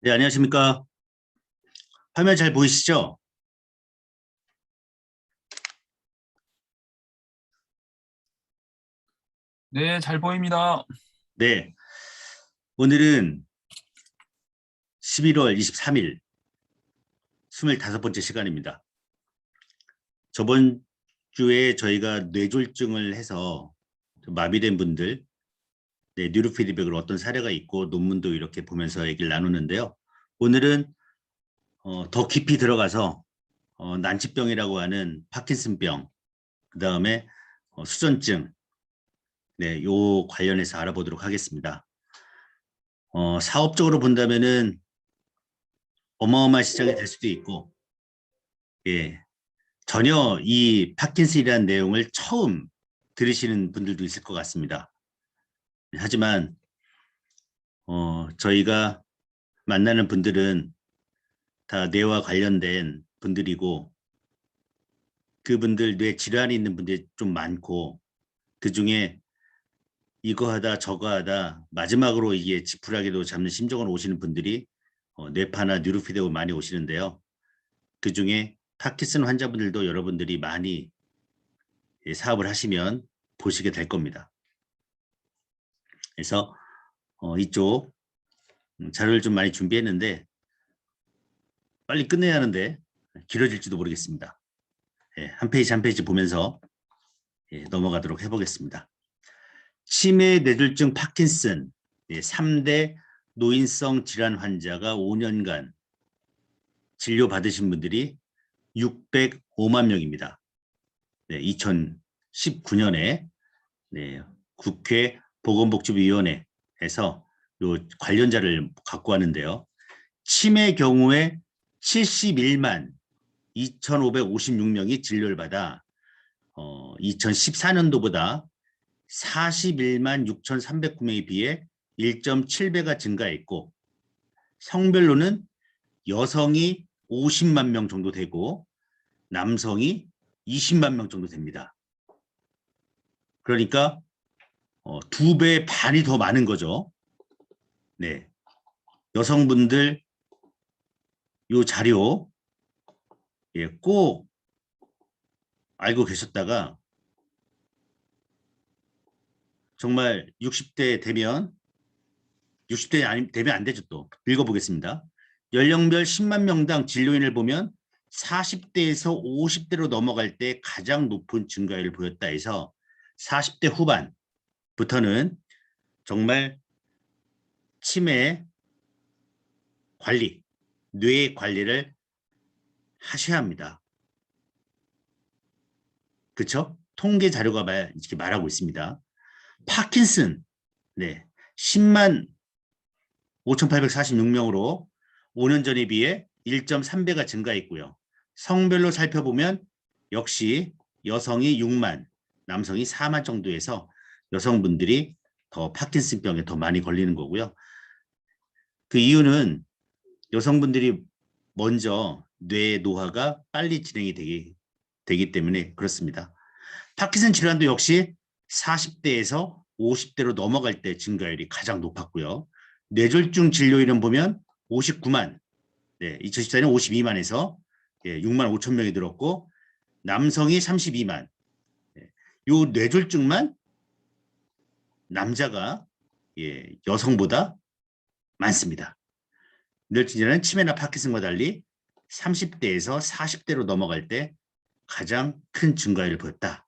네, 안녕하십니까. 화면 잘 보이시죠? 네, 잘 보입니다. 네, 오늘은 11월 23일 25번째 시간입니다. 저번 주에 저희가 뇌졸중을 해서 마비된 분들, 네, 뉴로 피드백으로 어떤 사례가 있고 논문도 이렇게 보면서 얘기를 나누는데요. 오늘은 더 깊이 들어가서 난치병이라고 하는 파킨슨병, 그 다음에 수전증, 네, 요 관련해서 알아보도록 하겠습니다. 사업적으로 본다면은 어마어마한 시장이 될 수도 있고, 예, 전혀 이 파킨슨이라는 내용을 처음 들으시는 분들도 있을 것 같습니다. 하지만 저희가 만나는 분들은 다 뇌와 관련된 분들이고, 그분들 뇌 질환이 있는 분들이 좀 많고, 그중에 이거 하다 저거 하다 마지막으로 이게 지푸라기도 잡는 심정으로 오시는 분들이 뇌파나 뉴로피드로 많이 오시는데요. 그중에 파킨슨 환자분들도 여러분들이 많이 사업을 하시면 보시게 될 겁니다. 그래서 이쪽 자료를 좀 많이 준비했는데 빨리 끝내야 하는데 길어질지도 모르겠습니다. 예, 한 페이지 한 페이지 보면서 넘어가도록 해보겠습니다. 치매, 뇌졸중, 파킨슨 3대 노인성 질환 환자가 5년간 진료받으신 분들이 605만 명입니다. 네, 2019년에 국회 보건복지위원회에서 요 관련자를 갖고 왔는데요. 치매 경우에 71만 2,556명이 진료를 받아 2014년도보다 41만 6,309명에 비해 1.7배가 증가했고, 성별로는 여성이 50만 명 정도 되고 남성이 20만 명 정도 됩니다. 그러니까 2배 반이 더 많은 거죠. 네, 여성분들 요 자료 꼭 알고 계셨다가 정말 60대 되면 60대 아니 되면 안 되죠. 또 읽어보겠습니다. 연령별 10만 명당 진료인을 보면 40대에서 50대로 넘어갈 때 가장 높은 증가율을 보였다 해서 40대 후반부터는 정말 치매 관리, 뇌 관리를 하셔야 합니다. 그렇죠? 통계 자료가 이렇게 말하고 있습니다. 파킨슨, 네, 10만 5,846명으로 5년 전에 비해 1.3배가 증가했고요. 성별로 살펴보면 역시 여성이 6만, 남성이 4만 정도에서 여성분들이 더 파킨슨병에 더 많이 걸리는 거고요. 그 이유는 여성분들이 먼저 뇌 노화가 빨리 진행이 되기 때문에 그렇습니다. 파킨슨 질환도 역시 40대에서 50대로 넘어갈 때 증가율이 가장 높았고요. 뇌졸중 진료인은 보면 59만, 2014년 52만에서 6만 5천 명이 늘었고, 남성이 32만. 요 뇌졸중만 남자가 여성보다 많습니다. 뇌졸중은 치매나 파킨슨과 달리 30대에서 40대로 넘어갈 때 가장 큰 증가율을 보였다.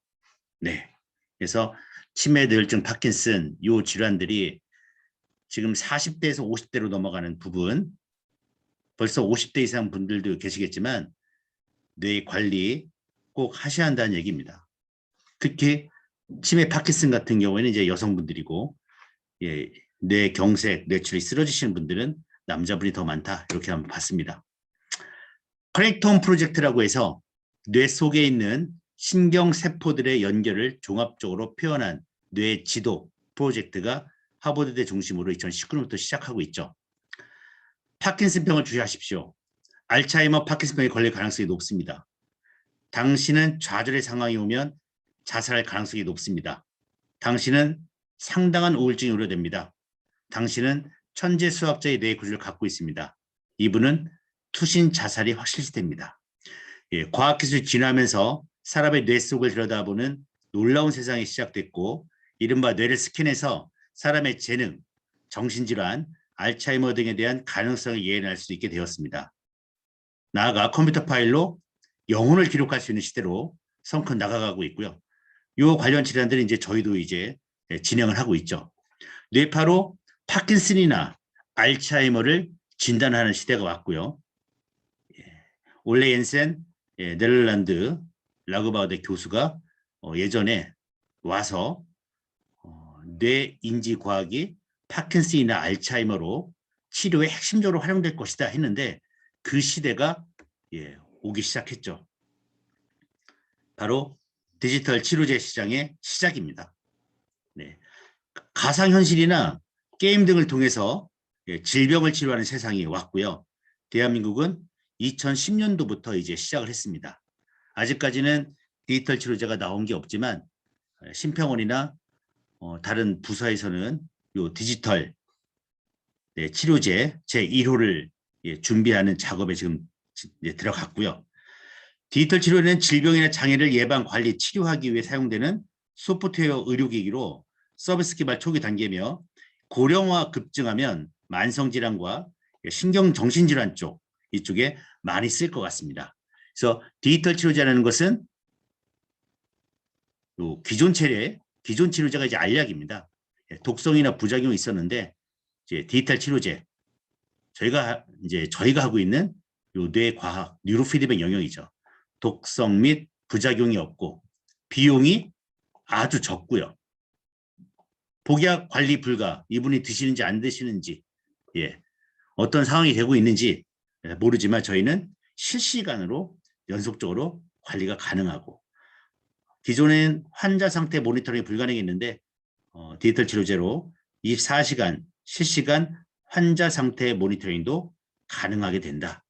네. 그래서 치매, 뇌졸중, 파킨슨 요 질환들이 지금 40대에서 50대로 넘어가는 부분, 벌써 50대 이상 분들도 계시겠지만 뇌 관리 꼭 하셔야 한다는 얘기입니다. 특히 치매, 파킨슨 같은 경우에는 이제 여성분들이고, 뇌 경색, 뇌출이 쓰러지시는 분들은 남자분이 더 많다, 이렇게 한번 봤습니다. 커넥트홈 프로젝트라고 해서 뇌 속에 있는 신경세포들의 연결을 종합적으로 표현한 뇌 지도 프로젝트가 하버드대 중심으로 2019년부터 시작하고 있죠. 파킨슨병을 주의하십시오. 알츠하이머, 파킨슨병에 걸릴 가능성이 높습니다. 당신은 좌절의 상황이 오면 자살할 가능성이 높습니다. 당신은 상당한 우울증이 우려됩니다. 당신은 천재 수학자의 뇌 구조를 갖고 있습니다. 2부는 투신 자살이 확실시됩니다. 과학기술이 진화하면서 사람의 뇌 속을 들여다보는 놀라운 세상이 시작됐고 이른바 뇌를 스캔해서 사람의 재능, 정신질환, 알츠하이머 등에 대한 가능성을 예언할 수 있게 되었습니다. 나아가 컴퓨터 파일로 영혼을 기록할 수 있는 시대로 성큼 나아가고 있고요. 이 관련 질환들은 이제 저희도 이제 진행을 하고 있죠. 뇌파로 파킨슨이나 알츠하이머를 진단하는 시대가 왔고요. 올레 옌센 네덜란드 라그바우데 교수가 예전에 와서 뇌 인지 과학이 파킨슨이나 알츠하이머로 치료에 핵심적으로 활용될 것이다 했는데 그 시대가 오기 시작했죠. 바로 디지털 치료제 시장의 시작입니다. 네. 가상현실이나 게임 등을 통해서 질병을 치료하는 세상이 왔고요. 대한민국은 2010년도부터 이제 시작을 했습니다. 아직까지는 디지털 치료제가 나온 게 없지만 심평원이나 다른 부서에서는 요 디지털 치료제 제1호를 준비하는 작업에 지금 들어갔고요. 디지털 치료는 질병이나 장애를 예방, 관리, 치료하기 위해 사용되는 소프트웨어 의료기기로 서비스 개발 초기 단계며 고령화 급증하면 만성질환과 신경정신질환 쪽 이쪽에 많이 쓸 것 같습니다. 그래서 디지털 치료제라는 것은 기존 치료제가 이제 알약입니다. 독성이나 부작용이 있었는데 이제 디지털 치료제 저희가 하고 있는 뇌과학 뉴로피드백 영역이죠. 독성 및 부작용이 없고 비용이 아주 적고요. 복약 관리 불가, 이분이 드시는지 안 드시는지 어떤 상황이 되고 있는지 모르지만 저희는 실시간으로 연속적으로 관리가 가능하고 기존엔 환자 상태 모니터링이 불가능했는데 디지털 치료제로 24시간 실시간 환자 상태 모니터링도 가능하게 된다.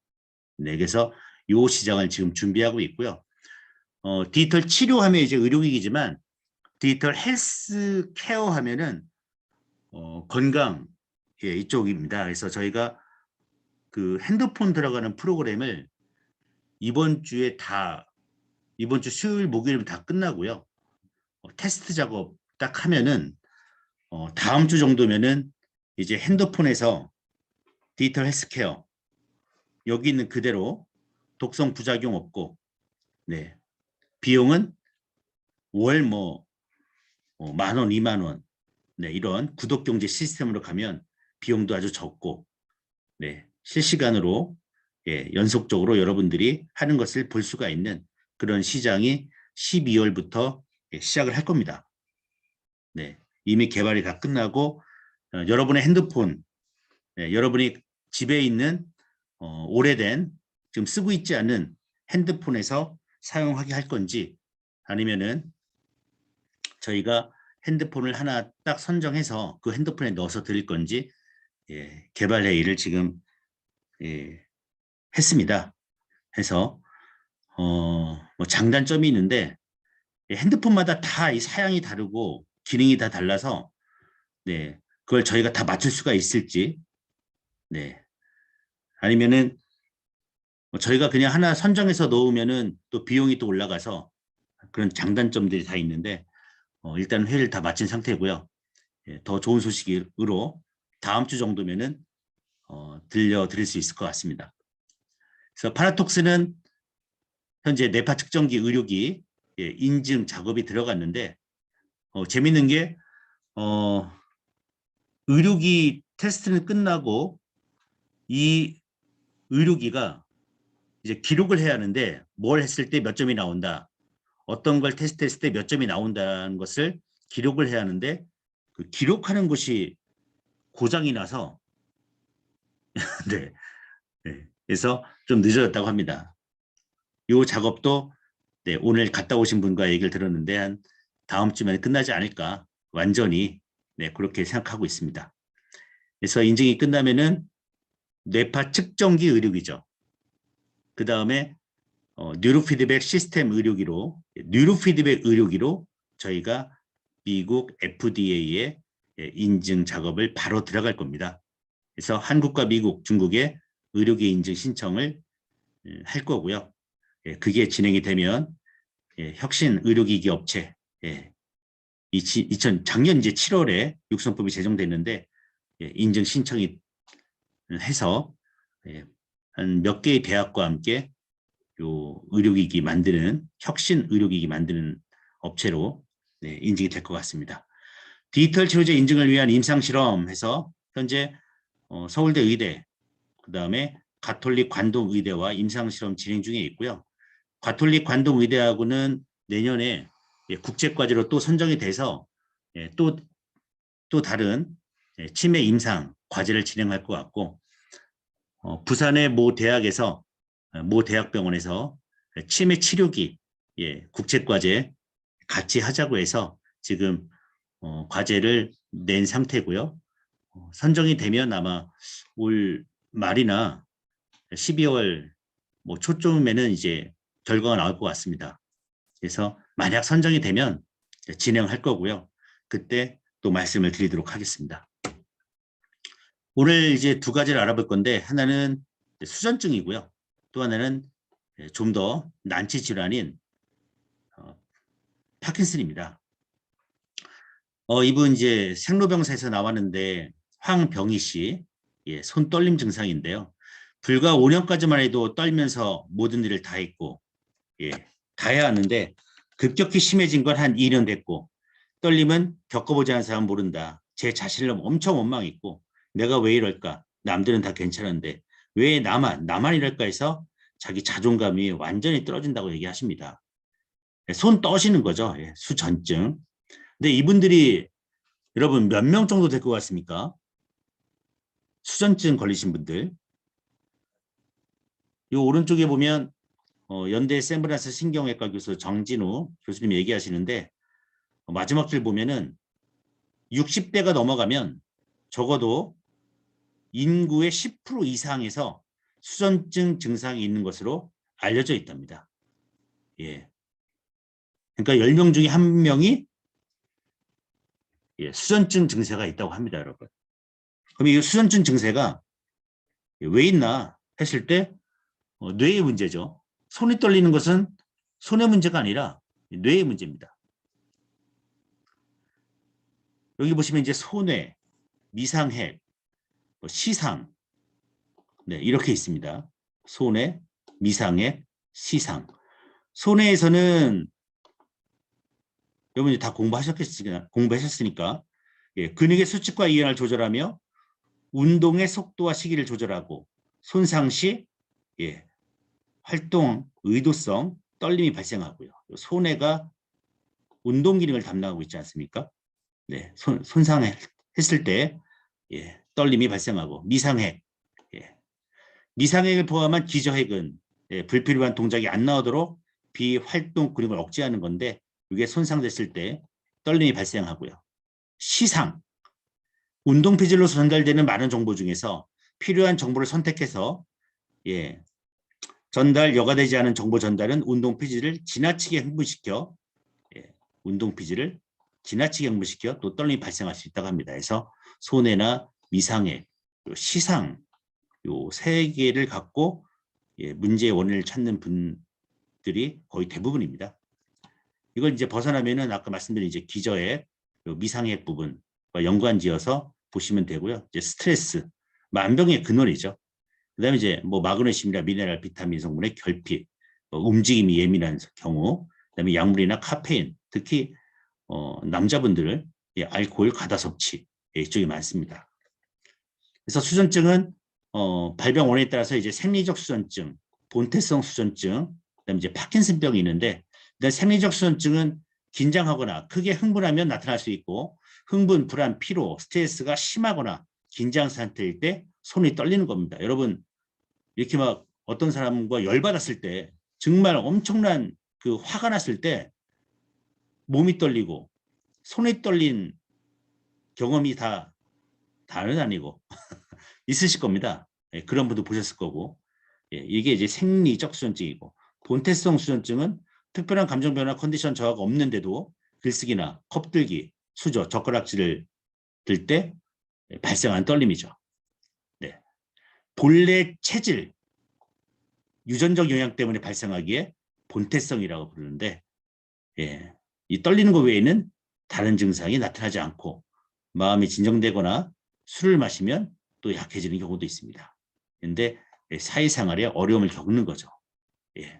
네, 그래서 이 시장을 지금 준비하고 있고요. 디지털 치료하면 이제 의료기기지만 디지털 헬스 케어 하면은 건강 이쪽입니다. 그래서 저희가 그 핸드폰 들어가는 프로그램을 이번 주 수요일 목요일 다 끝나고요. 테스트 작업 딱 하면은 다음 주 정도면은 이제 핸드폰에서 디지털 헬스케어 여기 있는 그대로 독성 부작용 없고 네 비용은 월 10,000원, 20,000원 네 이런 구독경제 시스템으로 가면 비용도 아주 적고 네 실시간으로 연속적으로 여러분들이 하는 것을 볼 수가 있는 그런 시장이 12월부터 시작을 할 겁니다. 네, 이미 개발이 다 끝나고 여러분의 핸드폰, 여러분이 집에 있는 오래된 지금 쓰고 있지 않은 핸드폰에서 사용하게 할 건지 아니면은 저희가 핸드폰을 하나 딱 선정해서 그 핸드폰에 넣어서 드릴 건지 개발 회의를 지금 했습니다. 해서 뭐 장단점이 있는데 핸드폰마다 다 이 사양이 다르고 기능이 다 달라서 네 그걸 저희가 다 맞출 수가 있을지 네 아니면은 저희가 그냥 하나 선정해서 놓으면은 또 비용이 또 올라가서 그런 장단점들이 다 있는데 일단 회의를 다 마친 상태고요. 더 좋은 소식으로 다음 주 정도면은 들려드릴 수 있을 것 같습니다. 그래서 파라톡스는 현재 뇌파 측정기 의료기 인증 작업이 들어갔는데 재밌는 게 의료기 테스트는 끝나고 이 의료기가 이제 기록을 해야 하는데 뭘 했을 때 몇 점이 나온다. 어떤 걸 테스트했을 때 몇 점이 나온다는 것을 기록을 해야 하는데 그 기록하는 것이 고장이 나서 네. 그래서 좀 늦어졌다고 합니다. 이 작업도 네, 오늘 갔다 오신 분과 얘기를 들었는데 한 다음 주면 끝나지 않을까 완전히 네, 그렇게 생각하고 있습니다. 그래서 인증이 끝나면은 뇌파 측정기 의료기죠. 그 다음에 뉴로피드백 시스템 의료기로 뉴로피드백 의료기로 저희가 미국 FDA에 인증 작업을 바로 들어갈 겁니다. 그래서 한국과 미국, 중국에 의료기 인증 신청을 할 거고요. 그게 진행이 되면 혁신 의료기기 업체 작년 이제 7월에 육성법이 제정됐는데 인증 신청이 해서 한 몇 개의 대학과 함께 요 의료기기 만드는 혁신 의료기기 만드는 업체로 인증이 될 것 같습니다. 디지털 치료제 인증을 위한 임상실험 해서 현재 서울대 의대, 그다음에 가톨릭 관동의대와 임상실험 진행 중에 있고요. 가톨릭 관동의대하고는 내년에 국제과제로 또 선정이 돼서 또 다른 치매 임상 과제를 진행할 것 같고, 부산의 모 대학에서 모 대학병원에서 치매 치료기 국제과제 같이 하자고 해서 지금 과제를 낸 상태고요. 선정이 되면 아마 올 말이나 12월 뭐 초쯤에는 이제 결과가 나올 것 같습니다. 그래서 만약 선정이 되면 진행할 거고요. 그때 또 말씀을 드리도록 하겠습니다. 오늘 이제 두 가지를 알아볼 건데, 하나는 수전증이고요. 또 하나는 좀 더 난치 질환인 파킨슨입니다. 이분 이제 생로병사에서 나왔는데 황병희 씨 손 떨림 증상인데요. 불과 5년까지만 해도 떨면서 모든 일을 다 했고 다 해야 하는데 급격히 심해진 건 한 2년 됐고, 떨림은 겪어보지 않은 사람은 모른다. 제 자신을 엄청 원망했고 내가 왜 이럴까? 남들은 다 괜찮은데 왜 나만 이럴까 해서 자기 자존감이 완전히 떨어진다고 얘기하십니다. 손 떠시는 거죠. 수전증. 근데 이분들이 여러분 몇 명 정도 될 것 같습니까? 수전증 걸리신 분들. 이 오른쪽에 보면 연대 샌브란스 신경외과 교수 정진우 교수님이 얘기하시는데, 마지막 줄 보면은 60대가 넘어가면 적어도 인구의 10% 이상에서 수전증 증상이 있는 것으로 알려져 있답니다. 그러니까 10명 중에 1명이 수전증 증세가 있다고 합니다, 여러분. 그럼 이 수전증 증세가 왜 있나 했을 때 뇌의 문제죠. 손이 떨리는 것은 손의 문제가 아니라 뇌의 문제입니다. 여기 보시면 이제 소뇌, 미상핵, 시상, 이렇게 있습니다. 소뇌, 미상핵, 시상. 소뇌에서는 여러분이 다 공부하셨으니까 근육의 수축과 이완을 조절하며 운동의 속도와 시기를 조절하고 손상 시 활동 의도성 떨림이 발생하고요. 소뇌가 운동 기능을 담당하고 있지 않습니까? 손상했을 때 떨림이 발생하고, 미상핵, 미상핵을 포함한 기저핵은 불필요한 동작이 안 나오도록 비활동 근육을 억제하는 건데, 이게 손상됐을 때 떨림이 발생하고요. 시상, 운동 피질로서 전달되는 많은 정보 중에서 필요한 정보를 선택해서 여과되지 않은 정보 전달은 운동 피질을 지나치게 흥분시켜 또 떨림이 발생할 수 있다고 합니다. 그래서 손해나 미상해, 시상 요 세 개를 갖고 문제의 원인을 찾는 분들이 거의 대부분입니다. 이걸 이제 벗어나면은 아까 말씀드린 이제 기저핵, 미상핵 부분과 연관지어서 보시면 되고요. 이제 스트레스, 만병의 근원이죠. 그다음에 이제 뭐 마그네슘이나 미네랄, 비타민 성분의 결핍, 움직임이 예민한 경우, 그다음에 약물이나 카페인, 특히 남자분들 알코올 과다 섭취 이쪽이 많습니다. 그래서 수전증은 발병 원인에 따라서 이제 생리적 수전증, 본태성 수전증, 그다음에 이제 파킨슨병이 있는데, 생리적 수전증은 긴장하거나 크게 흥분하면 나타날 수 있고, 흥분, 불안, 피로, 스트레스가 심하거나 긴장 상태일 때 손이 떨리는 겁니다. 여러분 이렇게 막 어떤 사람과 열받았을 때, 정말 엄청난 그 화가 났을 때 몸이 떨리고 손이 떨린 경험이 다는 아니고 있으실 겁니다. 그런 분도 보셨을 거고, 이게 이제 생리적 수전증이고, 본태성 수전증은 특별한 감정 변화, 컨디션 저하가 없는데도 글쓰기나 컵들기, 수저, 젓가락질을 들 때 발생한 떨림이죠. 본래 체질, 유전적 영향 때문에 발생하기에 본태성이라고 부르는데, 예, 이 떨리는 것 외에는 다른 증상이 나타나지 않고 마음이 진정되거나 술을 마시면 또 약해지는 경우도 있습니다. 그런데 사회생활에 어려움을 겪는 거죠. 예.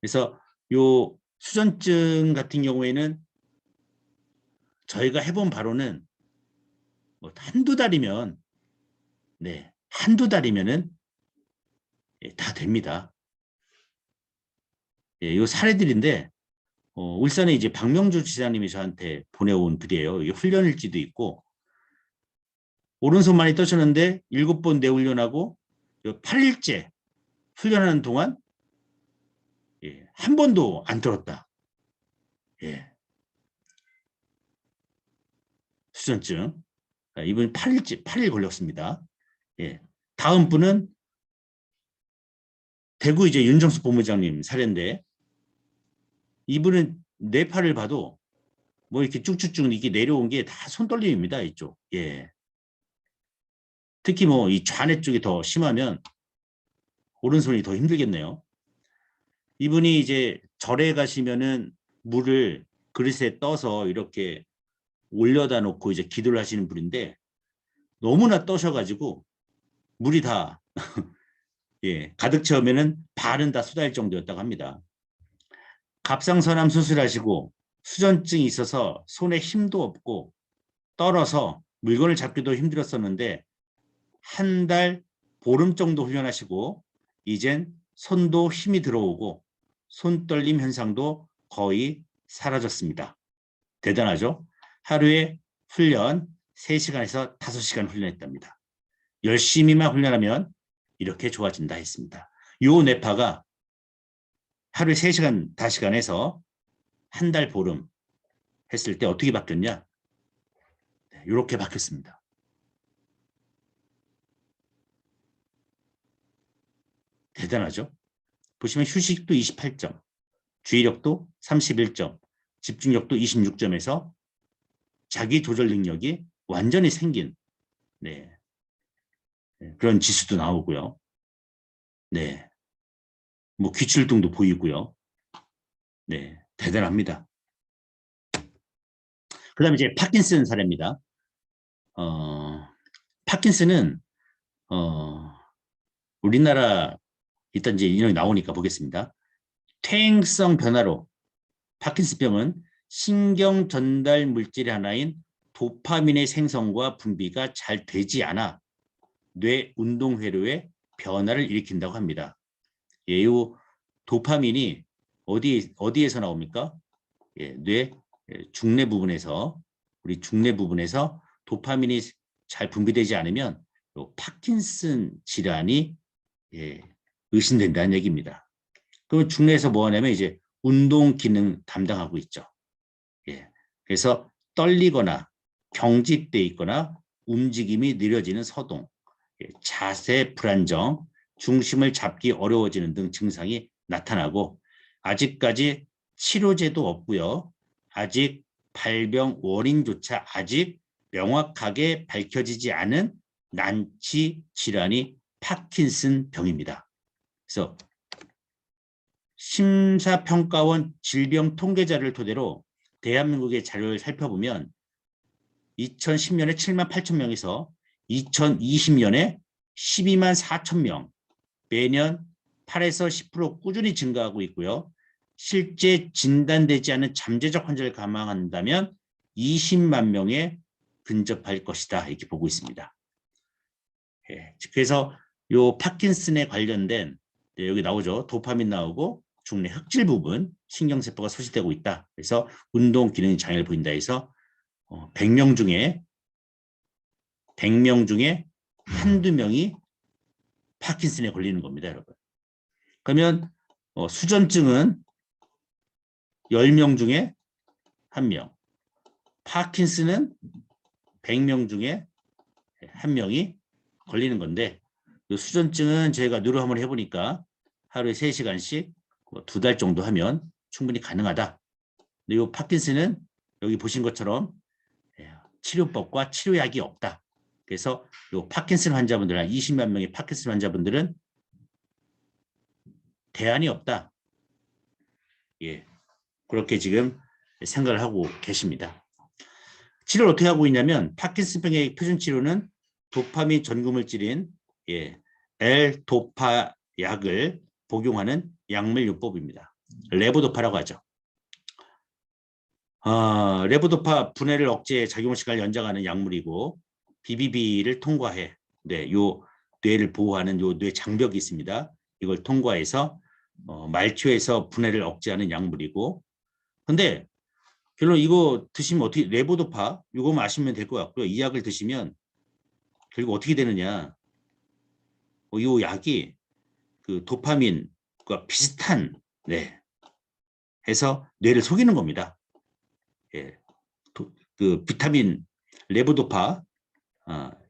그래서 요 수전증 같은 경우에는 저희가 해본 바로는 뭐 한두 달이면, 네, 한두 달이면은 다 됩니다. 예, 요 사례들인데, 울산에 이제 박명주 지사님이 저한테 보내온 글이에요. 이게 훈련일지도 있고, 오른손 많이 떠셨는데 7번 내훈련하고 8일째 훈련하는 동안 한 번도 안 들었다. 예. 수전증. 이분 8일 걸렸습니다. 예. 다음 분은 대구 이제 윤정수 본부장님 사례인데, 이분은 네 팔을 봐도 뭐 이렇게 쭉쭉쭉 이렇게 내려온 게 다 손떨림입니다. 이쪽. 예. 특히 뭐 이 좌뇌 쪽이 더 심하면 오른손이 더 힘들겠네요. 이분이 이제 절에 가시면은 물을 그릇에 떠서 이렇게 올려다 놓고 이제 기도를 하시는 분인데, 너무나 떠셔가지고 물이 다 예, 가득 채우면은 발은 다 쏟아질 정도였다고 합니다. 갑상선암 수술하시고 수전증이 있어서 손에 힘도 없고 떨어서 물건을 잡기도 힘들었었는데, 한 달 보름 정도 훈련하시고 이젠 손도 힘이 들어오고 손떨림 현상도 거의 사라졌습니다. 대단하죠? 하루에 훈련 3시간에서 5시간 훈련했답니다. 열심히만 훈련하면 이렇게 좋아진다 했습니다. 요 뇌파가 하루에 3시간, 5시간 해서 한 달 보름 했을 때 어떻게 바뀌었냐? 이렇게 바뀌었습니다. 대단하죠? 보시면 휴식도 28점, 주의력도 31점, 집중력도 26점에서 자기 조절 능력이 완전히 생긴, 네, 그런 지수도 나오고요. 네, 뭐 귀출등도 보이고요. 네, 대단합니다. 그다음에 이제 파킨슨 사례입니다. 파킨슨은 우리나라 일단 이제 인용이 나오니까 보겠습니다. 퇴행성 변화로 파킨슨병은 신경 전달 물질 하나인 도파민의 생성과 분비가 잘 되지 않아 뇌 운동 회로에 변화를 일으킨다고 합니다. 예, 이 도파민이 어디에서 나옵니까? 예, 뇌 중뇌 부분에서, 우리 중뇌 부분에서 도파민이 잘 분비되지 않으면 파킨슨 질환이 의심된다는 얘기입니다. 그럼 중뇌에서 뭐 하냐면 이제 운동 기능 담당하고 있죠. 예. 그래서 떨리거나 경직돼 있거나 움직임이 느려지는 서동, 자세 불안정, 중심을 잡기 어려워지는 등 증상이 나타나고, 아직까지 치료제도 없고요. 아직 발병 원인조차 아직 명확하게 밝혀지지 않은 난치 질환이 파킨슨 병입니다. 그래서 심사평가원 질병 통계자를 토대로 대한민국의 자료를 살펴보면 2010년에 7만 8천 명에서 2020년에 12만 4천 명, 매년 8에서 10% 꾸준히 증가하고 있고요. 실제 진단되지 않은 잠재적 환자를 감안한다면 20만 명에 근접할 것이다, 이렇게 보고 있습니다. 예, 그래서 요 파킨슨에 관련된, 여기 나오죠. 도파민 나오고 중뇌 흑질 부분 신경세포가 소실되고 있다. 그래서 운동 기능 장애를 보인다 해서 100명 중에 한두 명이 파킨슨에 걸리는 겁니다, 여러분. 그러면 수전증은 10명 중에 1명, 파킨슨은 100명 중에 1명이 걸리는 건데, 수전증은 저희가 누르 한번 해보니까 하루에 3시간씩 2달 정도 하면 충분히 가능하다. 근데 이 파킨슨은 여기 보신 것처럼 치료법과 치료약이 없다. 그래서 요 파킨슨 환자분들, 한 20만 명의 파킨슨 환자분들은 대안이 없다. 예, 그렇게 지금 생각을 하고 계십니다. 치료를 어떻게 하고 있냐면 파킨슨병의 표준 치료는 도파민 전구물질인 L-도파 약을 복용하는 약물요법입니다. 레보도파라고 하죠. 레보도파 분해를 억제 작용 시간을 연장하는 약물이고 BBB를 통과해 요 뇌를 보호하는 요 뇌 장벽이 있습니다. 이걸 통과해서 말초에서 분해를 억제하는 약물이고, 근데 결론 이거 드시면 어떻게, 레보도파 이거 마시면 될 것 같고요. 이 약을 드시면 결국 어떻게 되느냐, 이 약이 그 도파민과 비슷한 해서 뇌를 속이는 겁니다. 예, 그 비타민 레보도파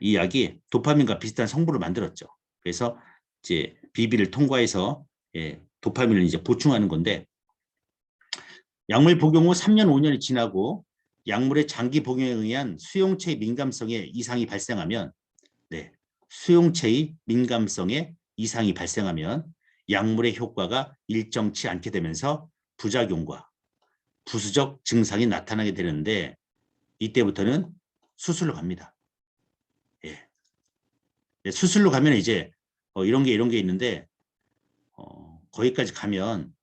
이 약이 도파민과 비슷한 성분을 만들었죠. 그래서 이제 비비를 통과해서 도파민을 이제 보충하는 건데, 약물 복용 후 3년, 5년이 지나고 약물의 장기 복용에 의한 수용체의 민감성에 이상이 발생하면, 수용체의 민감성에 이상이 발생하면 약물의 효과가 일정치 않게 되면서 부작용과 부수적 증상이 나타나게 되는데, 이때부터는 수술로 갑니다. 수술로 가면 이제 이런 게 있는데, 거기까지 가면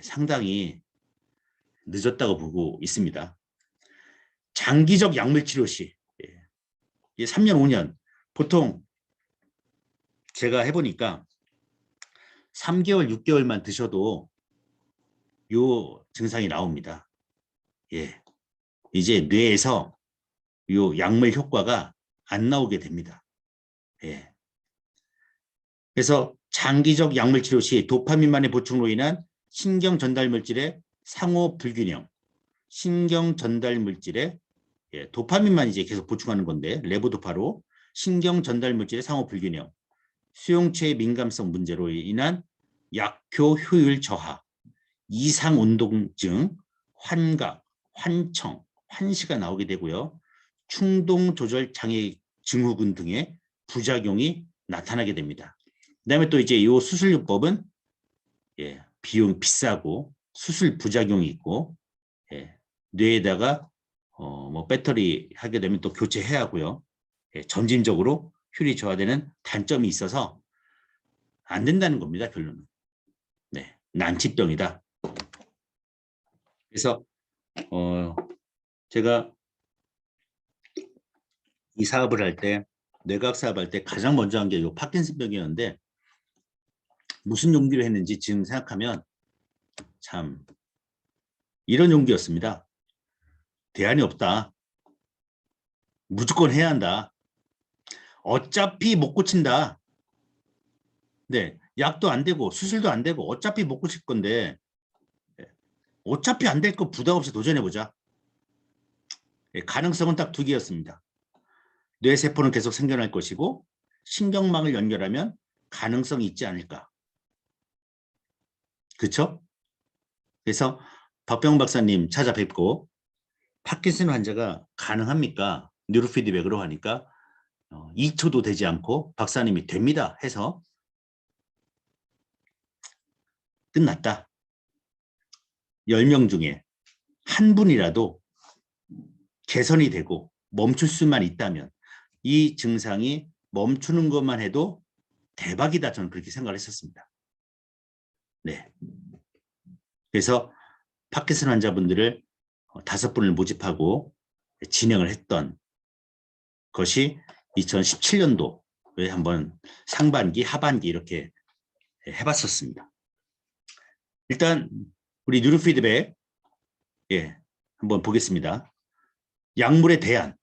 상당히 늦었다고 보고 있습니다. 장기적 약물 치료 시 3년, 5년, 보통 제가 해보니까 3개월, 6개월만 드셔도 요 증상이 나옵니다. 이제 뇌에서 요 약물 효과가 안 나오게 됩니다. 그래서 장기적 약물 치료 시 도파민만의 보충으로 인한 신경 전달 물질의 상호 불균형, 신경 전달 물질의 도파민만 이제 계속 보충하는 건데, 레보도파로 신경 전달 물질의 상호 불균형, 수용체의 민감성 문제로 인한 약효 효율 저하, 이상 운동증, 환각, 환청, 환시가 나오게 되고요. 충동 조절 장애 증후군 등의 부작용이 나타나게 됩니다. 그다음에 또 이제 이 수술요법은 비용 비싸고 수술 부작용이 있고, 뇌에다가 뭐 배터리 하게 되면 또 교체해야 하고요. 점진적으로 효율이 저하되는 단점이 있어서 안 된다는 겁니다. 결론은. 난치병이다. 그래서 제가 이 사업을 할 때, 뇌과학 사업할 때 가장 먼저 한 게 이 파킨슨병이었는데, 무슨 용기로 했는지 지금 생각하면 참 이런 용기였습니다. 대안이 없다. 무조건 해야 한다. 어차피 못 고친다. 약도 안 되고 수술도 안 되고 어차피 못 고칠 건데 어차피 안 될 거 부담 없이 도전해보자. 가능성은 딱 두 개였습니다. 뇌세포는 계속 생겨날 것이고 신경망을 연결하면 가능성이 있지 않을까. 그렇죠? 그래서 박병 박사님 찾아뵙고 파킨슨 환자가 가능합니까? 뉴로피드백으로 하니까 2초도 되지 않고 박사님이 됩니다 해서 끝났다. 10명 중에 한 분이라도 개선이 되고 멈출 수만 있다면 이 증상이 멈추는 것만 해도 대박이다. 저는 그렇게 생각을 했었습니다. 그래서 파킨슨 환자분들을 5분을 모집하고 진행을 했던 것이 2017년도에 한번 상반기, 하반기 이렇게 해봤었습니다. 일단 우리 뉴로피드백 한번 보겠습니다. 약물에 대한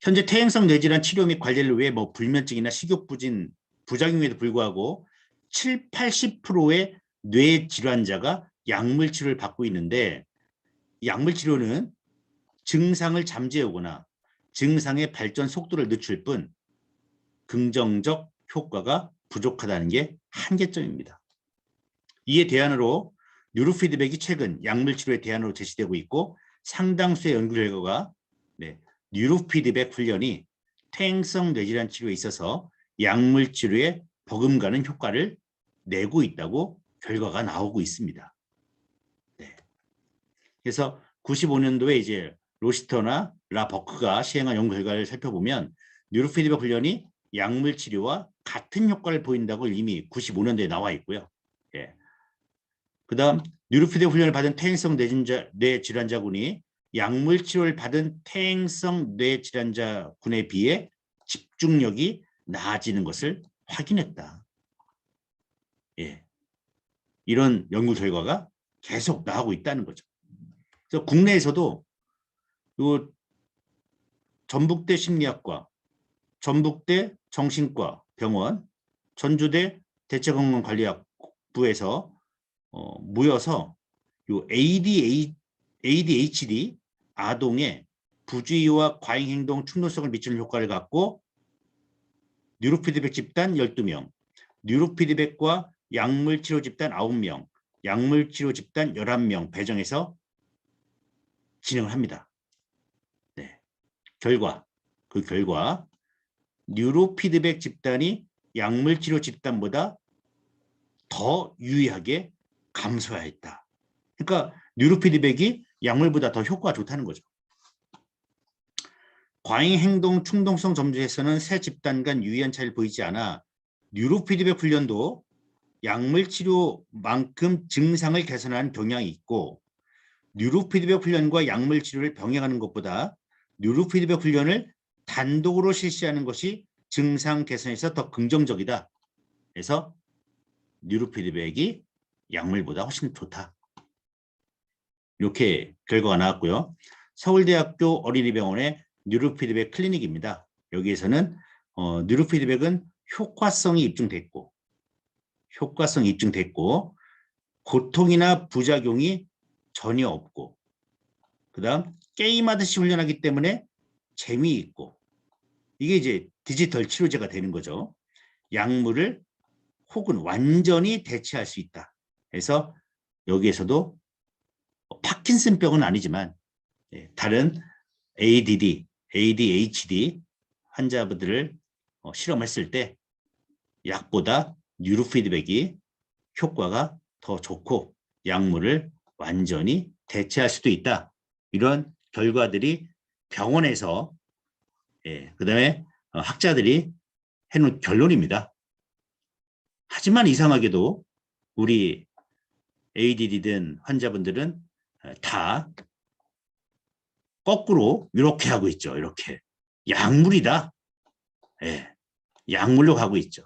현재 퇴행성 뇌질환 치료 및 관리를 위해 뭐 불면증이나 식욕부진 부작용에도 불구하고 7, 80%의 뇌 질환자가 약물 치료를 받고 있는데, 약물 치료는 증상을 잠재우거나 증상의 발전 속도를 늦출 뿐 긍정적 효과가 부족하다는 게 한계점입니다. 이에 대안으로 뉴로피드백이 최근 약물 치료의 대안으로 제시되고 있고 상당수의 연구 결과가 뉴로피드백 훈련이 퇴행성 뇌질환 치료에 있어서 약물 치료에 버금가는 효과를 내고 있다고 결과가 나오고 있습니다. 네. 그래서 95년도에 이제 로시터나 라버크가 시행한 연구 결과를 살펴보면 뉴로피드백 훈련이 약물 치료와 같은 효과를 보인다고 이미 95년도에 나와 있고요. 예. 그다음 뉴로피드백 훈련을 받은 퇴행성 뇌질환자군이 약물 치료를 받은 퇴행성 뇌질환자군에 비해 집중력이 나아지는 것을 확인했다. 예. 이런 연구 결과가 계속 나오고 있다는 거죠. 그래서 국내에서도 요 전북대 심리학과, 전북대 정신과 병원, 전주대 대체건강관리학부에서 모여서 요 ADHD 아동의 부주의와 과잉행동 충동성을 미치는 효과를 갖고 뉴로피드백 집단 12명, 뉴로피드백과 약물치료 집단 9명, 약물치료 집단 11명 배정해서 진행을 합니다. 네. 그 결과 뉴로피드백 집단이 약물치료 집단보다 더 유의하게 감소하였다. 그러니까 뉴로피드백이 약물보다 더 효과가 좋다는 거죠. 과잉행동 충동성 점수에서는 세 집단 간 유의한 차이를 보이지 않아 뉴로피드백 훈련도 약물 치료만큼 증상을 개선하는 경향이 있고 뉴로피드백 훈련과 약물 치료를 병행하는 것보다 뉴로피드백 훈련을 단독으로 실시하는 것이 증상 개선에서 더 긍정적이다. 그래서 뉴로피드백이 약물보다 훨씬 좋다. 이렇게 결과가 나왔고요. 서울대학교 어린이병원의 뉴로피드백 클리닉입니다. 여기에서는 뉴로피드백은 효과성이 입증됐고 고통이나 부작용이 전혀 없고 그다음 게임하듯이 훈련하기 때문에 재미있고 이게 이제 디지털 치료제가 되는 거죠. 약물을 혹은 완전히 대체할 수 있다. 그래서 여기에서도 파킨슨병은 아니지만 다른 ADD, ADHD 환자분들을 실험했을 때 약보다 뉴로피드백이 효과가 더 좋고 약물을 완전히 대체할 수도 있다. 이런 결과들이 병원에서 그다음에 학자들이 해놓은 결론입니다. 하지만 이상하게도 우리 ADD든 환자분들은 다 거꾸로 이렇게 하고 있죠. 이렇게 약물이다. 예, 약물로 가고 있죠.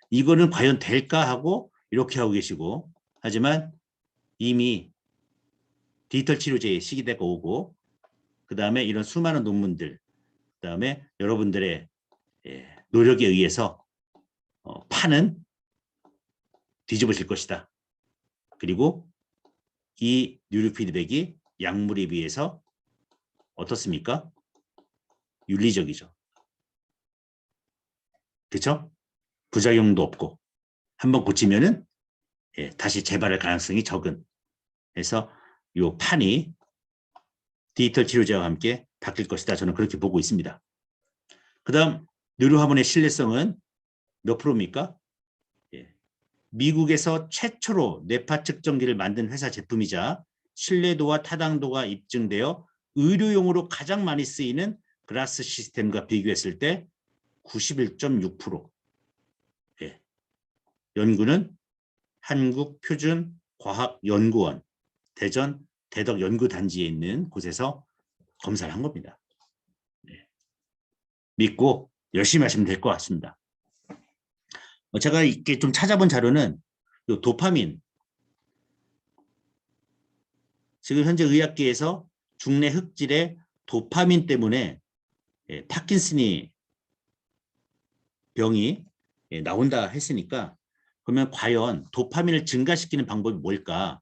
이거는 과연 될까 하고 이렇게 하고 계시고 하지만 이미 디지털 치료제의 시기대가 오고 그 다음에 이런 수많은 논문들 그 다음에 여러분들의 노력에 의해서 판은 뒤집어질 것이다. 그리고 이 뉴로피드백이 약물에 비해서 어떻습니까? 윤리적이죠. 그렇죠? 부작용도 없고 한번 고치면은 다시 재발할 가능성이 적은. 그래서 이 판이 디지털 치료제와 함께 바뀔 것이다. 저는 그렇게 보고 있습니다. 그 다음 뉴로하몬의 신뢰성은 몇 프로입니까? 미국에서 최초로 뇌파 측정기를 만든 회사 제품이자 신뢰도와 타당도가 입증되어 의료용으로 가장 많이 쓰이는 글라스 시스템과 비교했을 때 91.6%. 연구는 한국표준과학연구원 대전 대덕연구단지에 있는 곳에서 검사를 한 겁니다. 믿고 열심히 하시면 될 것 같습니다. 제가 이렇게 좀 찾아본 자료는 요 도파민 지금 현재 의학계에서 중내 흑질의 도파민 때문에 파킨슨이 병이 나온다 했으니까 그러면 과연 도파민을 증가시키는 방법이 뭘까?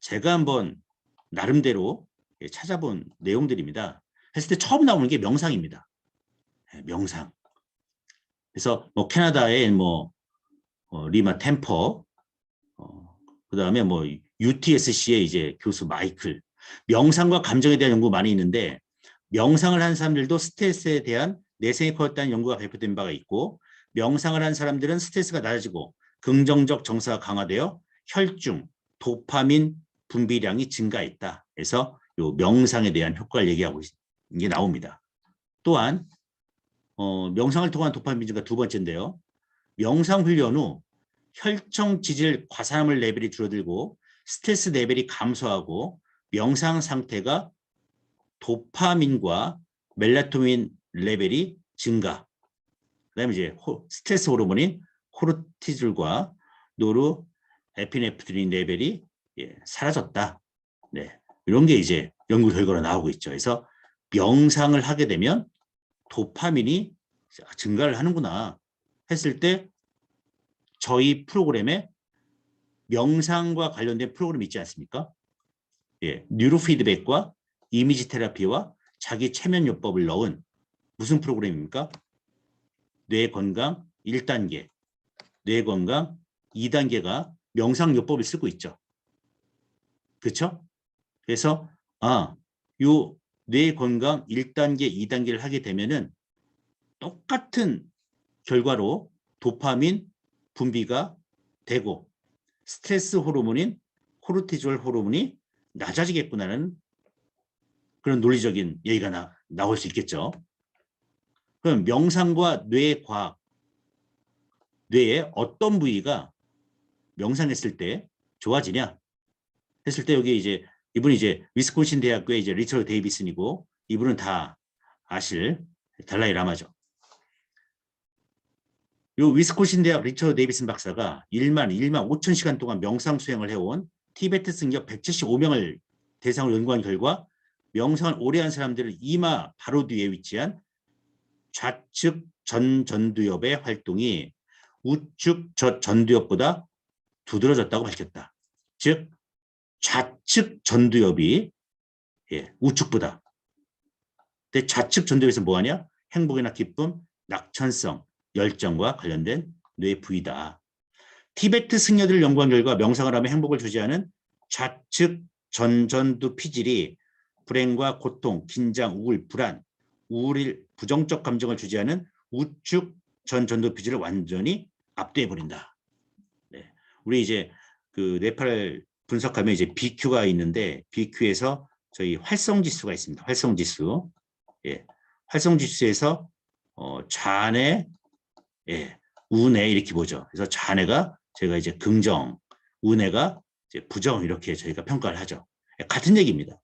제가 한번 나름대로 찾아본 내용들입니다. 했을 때 처음 나오는 게 명상입니다. 명상. 그래서 뭐 캐나다의 리마 템퍼, 그 다음에 UTSC의 이제 교수 마이클, 명상과 감정에 대한 연구 많이 있는데 명상을 한 사람들도 스트레스에 대한 내성이 커졌다는 연구가 발표된 바가 있고 명상을 한 사람들은 스트레스가 낮아지고 긍정적 정서가 강화되어 혈중, 도파민 분비량이 증가했다. 그래서 요 명상에 대한 효과를 얘기하고 있는 게 나옵니다. 또한 명상을 통한 도파민 증가 두 번째인데요. 명상 훈련 후 혈청 지질 과산화물 레벨이 줄어들고 스트레스 레벨이 감소하고 명상 상태가 도파민과 멜라토닌 레벨이 증가. 그다음에 이제 스트레스 호르몬인 코르티졸과 노르에피네프린 레벨이 사라졌다. 네, 이런 게 이제 연구 결과로 나오고 있죠. 그래서 명상을 하게 되면 도파민이 증가를 하는구나 했을 때 저희 프로그램에 명상과 관련된 프로그램이 있지 않습니까? 예, 뉴로 피드백과 이미지 테라피와 자기 최면요법을 넣은 무슨 프로그램입니까? 뇌 건강 1단계, 뇌 건강 2단계가 명상요법을 쓰고 있죠. 그렇죠? 그래서 요 뇌 건강 1단계, 2단계를 하게 되면은 똑같은 결과로 도파민 분비가 되고 스트레스 호르몬인 코르티졸 호르몬이 낮아지겠구나는 그런 논리적인 얘기가 나올 수 있겠죠. 그럼 명상과 뇌과학, 뇌의 어떤 부위가 명상했을 때 좋아지냐 했을 때 여기 이제 이분이 이제 위스콘신 대학교의 이제 리처드 데이비슨이고 이분은 다 아실 달라이 라마죠. 요 위스콘신 대학 리처드 데이비슨 박사가 1만 5천 시간 동안 명상 수행을 해온 티베트 승려 175명을 대상으로 연구한 결과 명상을 오래 한 사람들은 이마 바로 뒤에 위치한 좌측 전전두엽의 활동이 우측 전두엽보다 두드러졌다고 밝혔다. 즉 좌측 전두엽이 우측보다. 근데 좌측 전두엽에서 뭐하냐? 행복이나 기쁨, 낙천성, 열정과 관련된 뇌 부위다. 티베트 승려들을 연구한 결과 명상을 하면 행복을 주지하는 좌측 전전두 피질이 불행과 고통, 긴장, 우울, 불안, 우울일 부정적 감정을 주지하는 우측 전전두 피질을 완전히 압도해버린다. 네. 우리 이제 그 뇌파를 분석하면 이제 BQ가 있는데 BQ에서 저희 활성지수가 있습니다. 활성지수. 예. 활성지수에서 좌뇌, 우뇌 이렇게 보죠. 그래서 좌뇌가 저희가 이제 긍정, 우뇌가 이제 부정 이렇게 저희가 평가를 하죠. 같은 얘기입니다.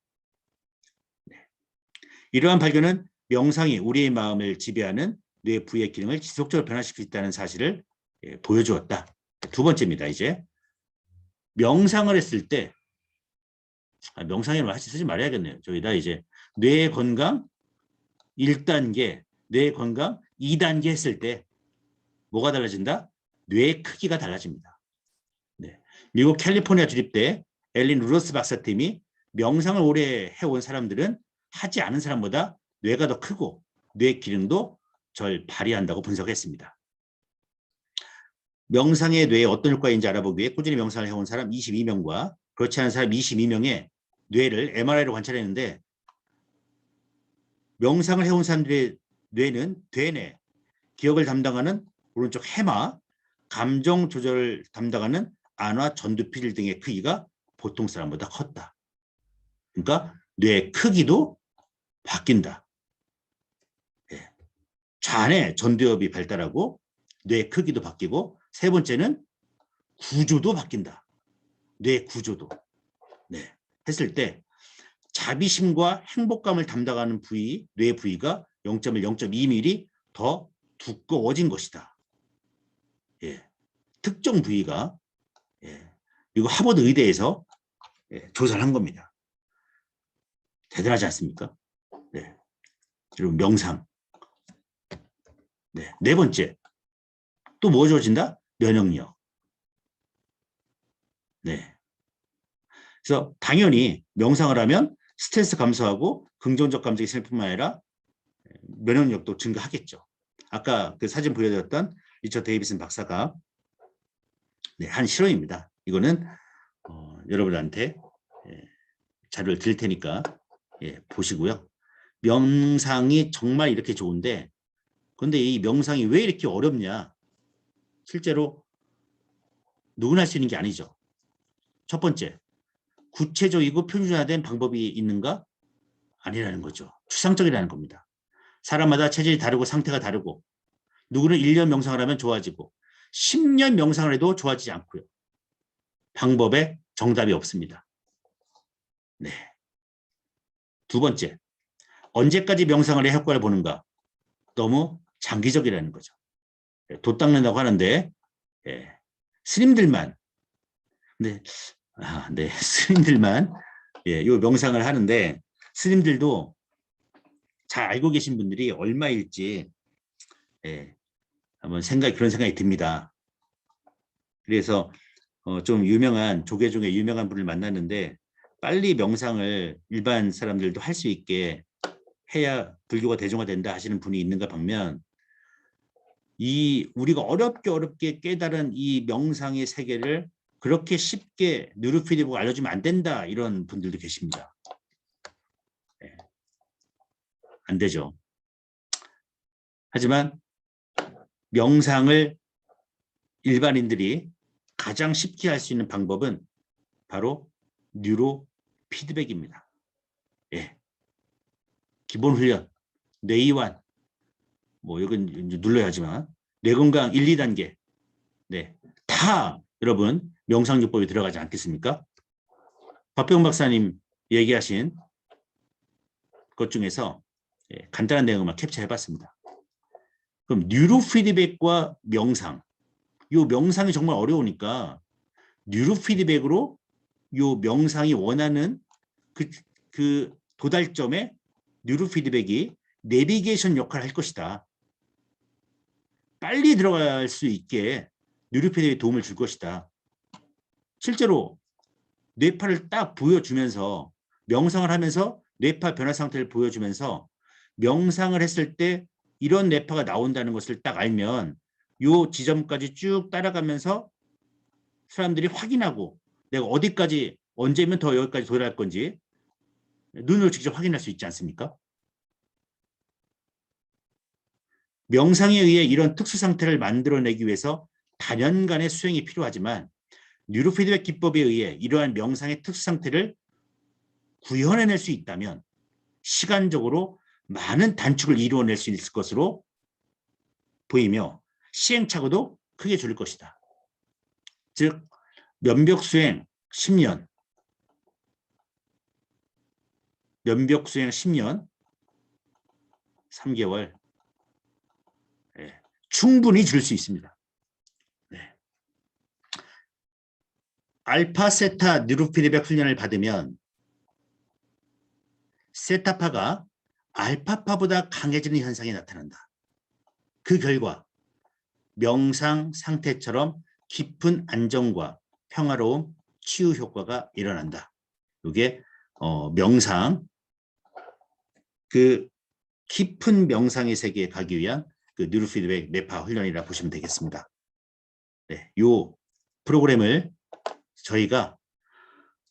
네. 이러한 발견은 명상이 우리의 마음을 지배하는 뇌 부위의 기능을 지속적으로 변화시킬 수 있다는 사실을 보여주었다. 두 번째입니다. 이제 명상을 했을 때 명상이라는 말 쓰지 말아야겠네요. 저기다 이제 뇌 건강 1단계, 뇌 건강 2단계 했을 때 뭐가 달라진다? 뇌의 크기가 달라집니다. 네. 미국 캘리포니아 주립대 엘린 루러스 박사팀이 명상을 오래 해온 사람들은 하지 않은 사람보다 뇌가 더 크고 뇌 기능도 절 발휘한다고 분석했습니다. 명상의 뇌에 어떤 효과인지 알아보기 위해 꾸준히 명상을 해온 사람 22명과 그렇지 않은 사람 22명의 뇌를 MRI로 관찰했는데 명상을 해온 사람들의 뇌는 대뇌, 기억을 담당하는 오른쪽 해마, 감정 조절을 담당하는 안화 전두피질 등의 크기가 보통 사람보다 컸다. 그러니까 뇌 크기도 바뀐다. 좌뇌 전두엽이 발달하고 뇌 크기도 바뀌고 세 번째는 구조도 바뀐다. 뇌 구조도. 네. 했을 때 자비심과 행복감을 담당하는 부위, 뇌 부위가 0.1, 0.2mm 더 두꺼워진 것이다. 특정 부위가 미국 하버드 의대에서 조사를 한 겁니다. 대단하지 않습니까? 네. 그리고 명상. 네 번째. 또 뭐 좋아진다? 면역력. 네. 그래서 당연히 명상을 하면 스트레스 감소하고 긍정적 감정이 생길 뿐만 아니라 면역력도 증가하겠죠. 아까 그 사진 보여드렸던 리처드 데이비슨 박사가 한 실험입니다. 이거는 여러분한테 자료를 드릴 테니까 보시고요. 명상이 정말 이렇게 좋은데 근데 이 명상이 왜 이렇게 어렵냐? 실제로 누구나 할 수 있는 게 아니죠. 첫 번째, 구체적이고 표준화된 방법이 있는가? 아니라는 거죠. 추상적이라는 겁니다. 사람마다 체질이 다르고 상태가 다르고 누구는 1년 명상을 하면 좋아지고 10년 명상을 해도 좋아지지 않고요. 방법에 정답이 없습니다. 네. 두 번째, 언제까지 명상을 해 효과를 보는가? 너무 장기적이라는 거죠. 돛 닦는다고 하는데 스님들만 네, 네, 스님들만 요 명상을 하는데 스님들도 잘 알고 계신 분들이 얼마일지 한번 그런 생각이 듭니다. 그래서 좀 유명한 조계 중에 유명한 분을 만났는데 빨리 명상을 일반 사람들도 할 수 있게 해야 불교가 대중화된다 하시는 분이 있는가 반면 우리가 어렵게 깨달은 이 명상의 세계를 그렇게 쉽게 뉴로피드백으로 알려주면 안 된다 이런 분들도 계십니다. 안 되죠. 하지만 명상을 일반인들이 가장 쉽게 할 수 있는 방법은 바로 뉴로 피드백입니다. 기본 훈련, 뇌이완, 뭐 이건 눌러야 하지만 뇌건강 1, 2단계 다 여러분 명상요법에 들어가지 않겠습니까? 박병 박사님 얘기하신 것 중에서 간단한 내용만 캡처해봤습니다. 그럼 뉴로 피드백과 명상, 이 명상이 정말 어려우니까 뉴로 피드백으로 이 명상이 원하는 그 도달점에 뉴로 피드백이 내비게이션 역할을 할 것이다. 빨리 들어갈 수 있게 뉴로 피드백이 도움을 줄 것이다. 실제로 뇌파를 딱 보여주면서 명상을 하면서 뇌파 변화 상태를 보여주면서 명상을 했을 때 이런 뇌파가 나온다는 것을 딱 알면 이 지점까지 쭉 따라가면서 사람들이 확인하고 내가 어디까지 언제면 더 여기까지 도달할 건지 눈으로 직접 확인할 수 있지 않습니까? 명상에 의해 이런 특수 상태를 만들어내기 위해서 단연간의 수행이 필요하지만 뉴로피드백 기법에 의해 이러한 명상의 특수 상태를 구현해낼 수 있다면 시간적으로 많은 단축을 이루어낼 수 있을 것으로 보이며 시행착오도 크게 줄일 것이다. 즉 면벽수행 10년, 면벽수행 10년, 3개월 충분히 줄 수 있습니다. 알파, 세타 뉴로피드백 훈련을 받으면 세타파가 알파파보다 강해지는 현상이 나타난다. 그 결과 명상 상태처럼 깊은 안정과 평화로움, 치유 효과가 일어난다. 이게 명상, 그 깊은 명상의 세계에 가기 위한 그 뉴로피드백 뇌파 훈련이라 보시면 되겠습니다. 네, 이 프로그램을 저희가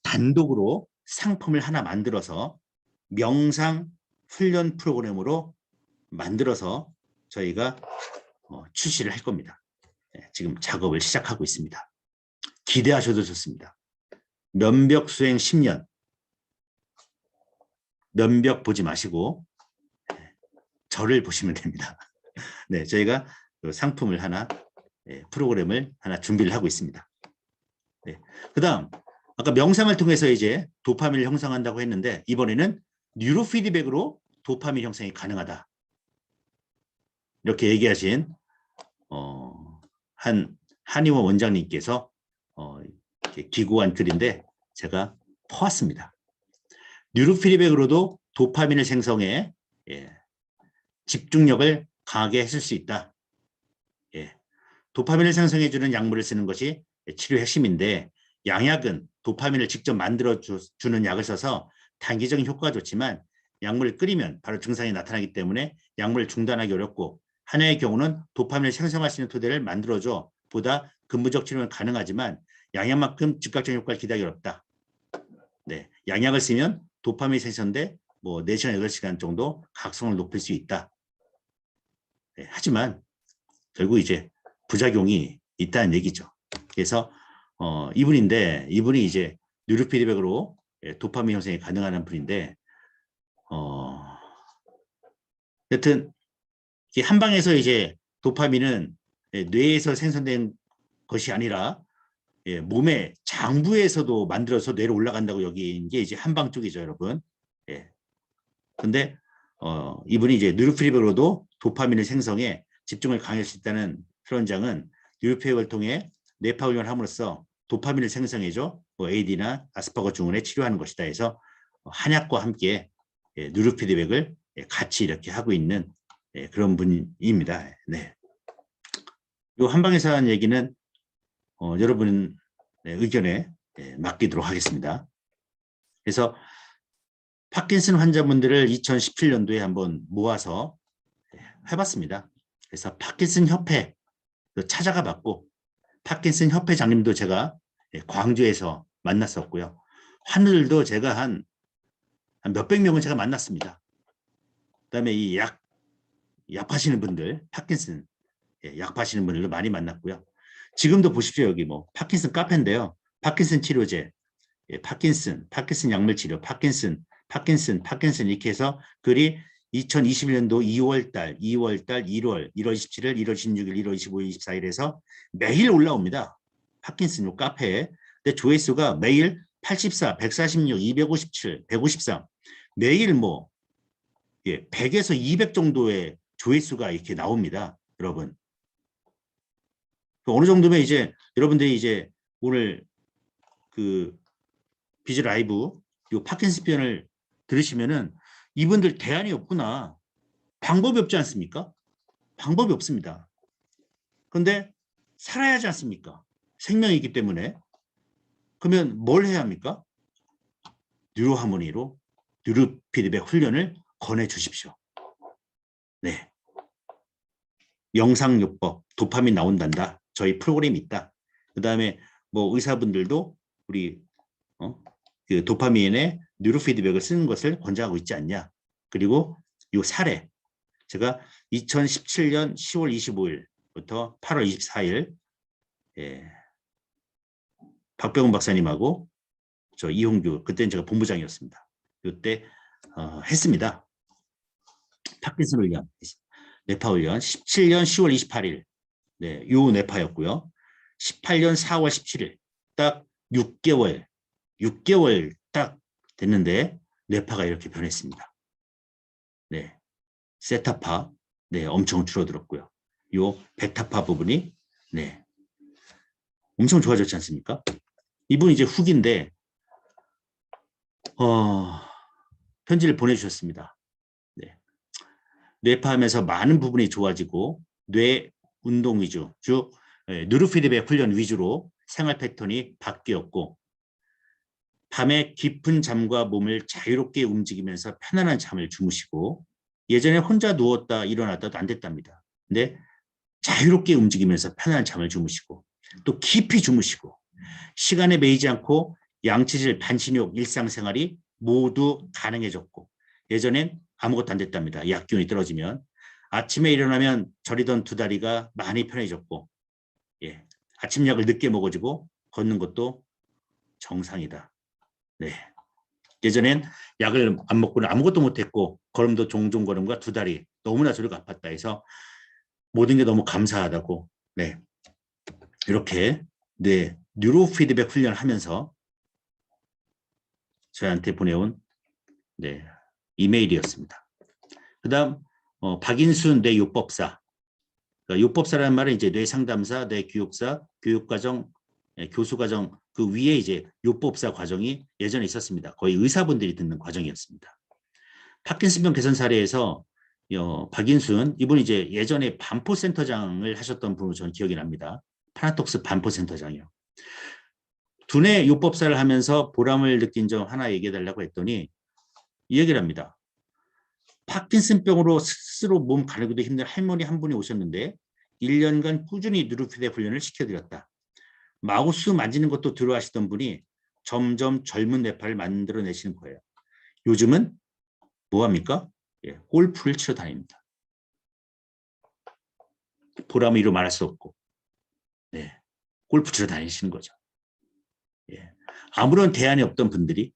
단독으로 상품을 하나 만들어서 명상 훈련 프로그램으로 만들어서 저희가 출시를 할 겁니다. 지금 작업을 시작하고 있습니다. 기대하셔도 좋습니다. 면벽 수행 10년. 면벽 보지 마시고 저를 보시면 됩니다. 네, 저희가 상품을 하나, 프로그램을 하나 준비를 하고 있습니다. 네, 그다음 아까 명상을 통해서 이제 도파민을 형성한다고 했는데 이번에는 뉴로피드백으로 도파민 형성이 가능하다. 이렇게 얘기하신 한의원 원장님께서 이렇게 기고한 글인데 제가 퍼왔습니다. 뉴로피드백으로도 도파민을 생성해 집중력을 강하게 했을 수 있다. 도파민을 생성해주는 약물을 쓰는 것이 치료의 핵심인데 양약은 도파민을 직접 만들어주는 약을 써서 단기적인 효과가 좋지만 약물을 끓이면 바로 증상이 나타나기 때문에 약물을 중단하기 어렵고 한의의 경우는 도파민을 생성할 수 있는 토대를 만들어줘 보다 근무적 치료는 가능하지만 양약만큼 즉각적인 효과를 기대하기 어렵다. 네, 양약을 쓰면 도파민이 생성돼 뭐 4시간, 8시간 정도 각성을 높일 수 있다. 네, 하지만 결국 이제 부작용이 있다는 얘기죠. 그래서 이분이 이제 뉴로 피드백으로 도파민 형성이 가능한 분인데 여튼 한 방에서 이제 도파민은 뇌에서 생성된 것이 아니라 몸의 장부에서도 만들어서 뇌로 올라간다고 여긴 게 이제 한방 쪽이죠, 여러분. 근데 이분이 이제 뉴로피드백으로도 도파민을 생성해 집중을 강화할 수 있다는 현장은 뉴로피드백을 통해 뇌파 훈련을 함으로써 도파민을 생성해줘 뭐 AD나 아스퍼거 증후군에 치료하는 것이다 해서 한약과 함께 뉴로피드백을 같이 이렇게 하고 있는 그런 분입니다. 네. 이 한방에서 한 얘기는 여러분 의견에 맡기도록 하겠습니다. 그래서 파킨슨 환자분들을 2017년도에 한번 모아서 해봤습니다. 그래서 파킨슨 협회 찾아가 봤고 파킨슨 협회 장님도 제가 광주에서 만났었고요. 환우들도 제가 한 몇백 명은 제가 만났습니다. 그다음에 이 약 파시는 분들, 파킨슨 약 파시는 분들도 많이 만났고요. 지금도 보십시오. 여기 뭐 파킨슨 카페인데요. 파킨슨 치료제, 파킨슨 약물 치료, 파킨슨 이렇게 해서 글이 2021년도 2월달, 1월 27일, 1월 16일, 1월 25일, 24일에서 매일 올라옵니다. 파킨슨 요 카페에. 근데 조회수가 매일 84, 146, 257, 153 매일 뭐 100에서 200 정도의 조회수가 이렇게 나옵니다. 여러분. 어느 정도면 이제 여러분들이 이제 오늘 그 비즈 라이브 요 파킨슨 편을 들으시면은 이분들 대안이 없구나. 방법이 없지 않습니까? 방법이 없습니다. 그런데 살아야 하지 않습니까? 생명이 있기 때문에. 그러면 뭘 해야 합니까? 뉴로하모니로 뉴로 피드백 훈련을 권해 주십시오. 네. 영상요법, 도파민 나온단다. 저희 프로그램이 있다. 그 다음에 뭐 의사분들도 우리 그 도파민의 뉴로 피드백을 쓰는 것을 권장하고 있지 않냐. 그리고 이 사례 제가 2017년 10월 25일부터 8월 24일 박병훈 박사님하고 저 이홍규 그때는 제가 본부장이었습니다. 이때 했습니다. 파킨슨 훈련, 뇌파 훈련 17년 10월 28일 네, 요 뇌파였고요. 18년 4월 17일 딱 6개월 딱 됐는데 뇌파가 이렇게 변했습니다. 네, 세타파 네, 엄청 줄어들었고요. 요 베타파 부분이 네, 엄청 좋아졌지 않습니까? 이분 이제 후기인데 편지를 보내주셨습니다. 네. 뇌파하면서 많은 부분이 좋아지고 뇌 운동 위주, 즉 뉴로피드백 훈련 위주로 생활 패턴이 바뀌었고 밤에 깊은 잠과 몸을 자유롭게 움직이면서 편안한 잠을 주무시고 예전에 혼자 누웠다 일어났다도 안 됐답니다. 근데 자유롭게 움직이면서 편안한 잠을 주무시고 또 깊이 주무시고 시간에 매이지 않고 양치질, 반신욕, 일상생활이 모두 가능해졌고 예전엔 아무것도 안 됐답니다. 약 기운이 떨어지면 아침에 일어나면 저리던 두 다리가 많이 편해졌고 아침 약을 늦게 먹어주고 걷는 것도 정상이다. 네. 예전엔 약을 안 먹고는 아무것도 못했고 걸음도 종종 걸음과 두 다리 너무나 저리가 아팠다 해서 모든 게 너무 감사하다고 네. 이렇게 네, 뉴로 피드백 훈련을 하면서 저희한테 보내온 네, 이메일이었습니다. 그 다음 박인순 뇌요법사 그러니까 요법사라는 말은 이제 뇌상담사, 뇌교육사, 교육과정, 교수과정 그 위에 이제 요법사 과정이 예전에 있었습니다. 거의 의사분들이 듣는 과정이었습니다. 파킨슨병 개선 사례에서 박인순 이분이 이제 예전에 반포센터장을 하셨던 분으로 저는 기억이 납니다. 파나톡스 반포센터장이요. 두뇌 요법사를 하면서 보람을 느낀 점 하나 얘기해달라고 했더니 이 얘기를 합니다. 파킨슨병으로 스스로 몸 가누기도 힘든 할머니 한 분이 오셨는데 1년간 꾸준히 뉴로피드백 훈련을 시켜드렸다. 마우스 만지는 것도 두려워하시던 분이 점점 젊은 뇌파를 만들어내시는 거예요. 요즘은 뭐합니까? 예, 골프를 치러 다닙니다. 보람을 이루 말할 수 없고, 네, 골프 치러 다니시는 거죠. 예, 아무런 대안이 없던 분들이